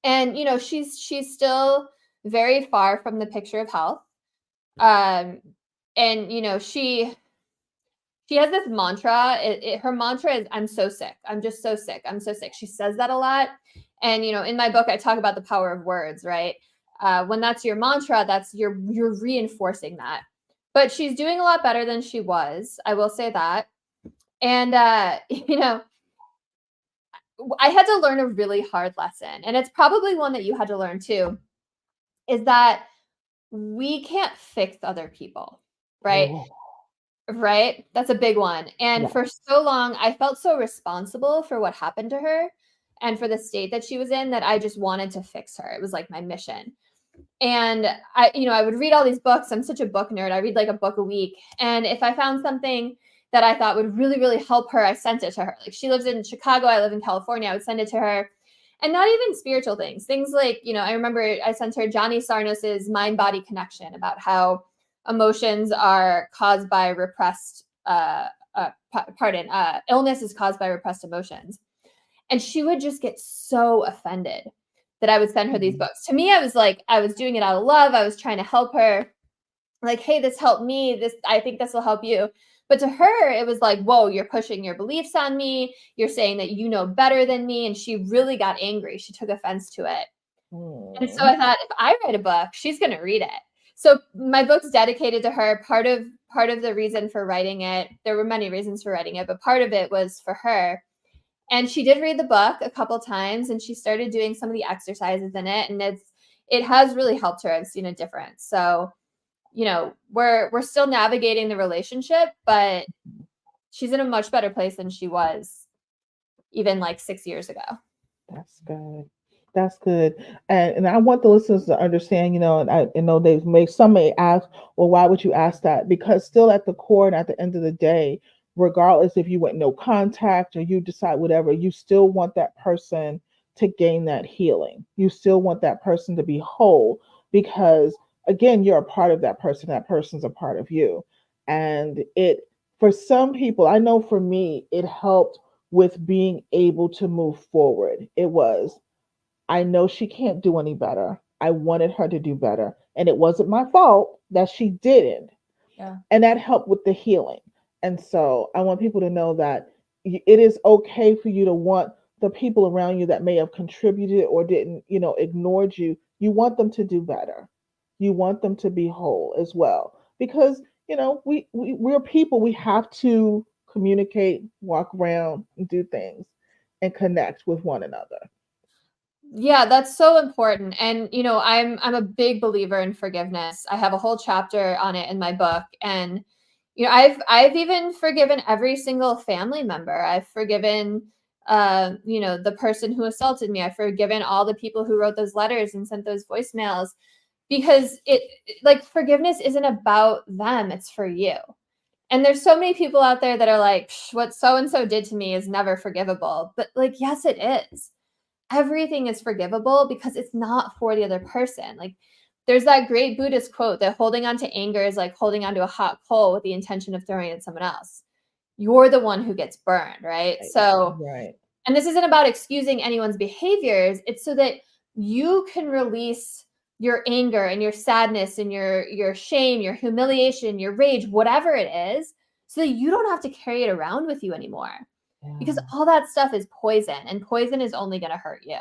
And, she's still very far from the picture of health. Um, and, she has this mantra. Her mantra is, "I'm so sick. I'm just so sick. I'm so sick." She says that a lot. And, in my book, I talk about the power of words, right? When that's your mantra, that's you're reinforcing that. But she's doing a lot better than she was. I will say that. And, I had to learn a really hard lesson. And it's probably one that you had to learn too, is that we can't fix other people, right? Oh, Right? That's a big one. And yeah. for so long, I felt so responsible for what happened to her and for the state that she was in that I just wanted to fix her. It was like my mission. And I would read all these books. I'm such a book nerd. I read like a book a week. And if I found something that I thought would really, really help her, I sent it to her. Like, she lives in Chicago, I live in California. I would send it to her. And not even spiritual things. Things like, I remember I sent her Johnny Sarnos's Mind Body Connection, about how emotions are caused by repressed, illness is caused by repressed emotions. And she would just get so offended that I would send her these Mhm. books. To me, I was like, I was doing it out of love. I was trying to help her. Like, "Hey, this helped me. I think this will help you." But to her, it was like, "Whoa, you're pushing your beliefs on me. You're saying that you know better than me." And she really got angry. She took offense to it. And so Mm. I thought, if I write a book, she's going to read it. So my book's dedicated to her. Part of the reason for writing it, there were many reasons for writing it, but part of it was for her. And she did read the book a couple times, and she started doing some of the exercises in it, and it has really helped her. I've seen a difference. So, we're still navigating the relationship, but she's in a much better place than she was even like 6 years ago. That's good. That's good. And I want the listeners to understand, and I know some may ask, well, why would you ask that? Because still at the core and at the end of the day, regardless if you went no contact or you decide whatever, you still want that person to gain that healing. You still want that person to be whole because again, you're a part of that person. That person's a part of you. And for some people, I know for me, it helped with being able to move forward. I know she can't do any better. I wanted her to do better. And it wasn't my fault that she didn't. Yeah. And that helped with the healing. And so I want people to know that it is okay for you to want the people around you that may have contributed or didn't, ignored you. You want them to do better. You want them to be whole as well. Because, we're people. We have to communicate, walk around, and do things and connect with one another. Yeah, that's so important. And I'm a big believer in forgiveness. I have a whole chapter on it in my book. And I've even forgiven every single family member. I've forgiven the person who assaulted me. I've forgiven all the people who wrote those letters and sent those voicemails, because like, forgiveness isn't about them, it's for you. And there's so many people out there that are like, "What so and so did to me is never forgivable." But, like, yes, it is. Everything is forgivable because it's not for the other person. Like, there's that great Buddhist quote that holding on to anger is like holding onto a hot coal with the intention of throwing it at someone else. You're the one who gets burned, right? Right. So, Right. and this isn't about excusing anyone's behaviors. It's so that you can release your anger and your sadness and your shame, your humiliation, your rage, whatever it is, so that you don't have to carry it around with you anymore. Because Yeah. all that stuff is poison, and poison is only going to hurt you.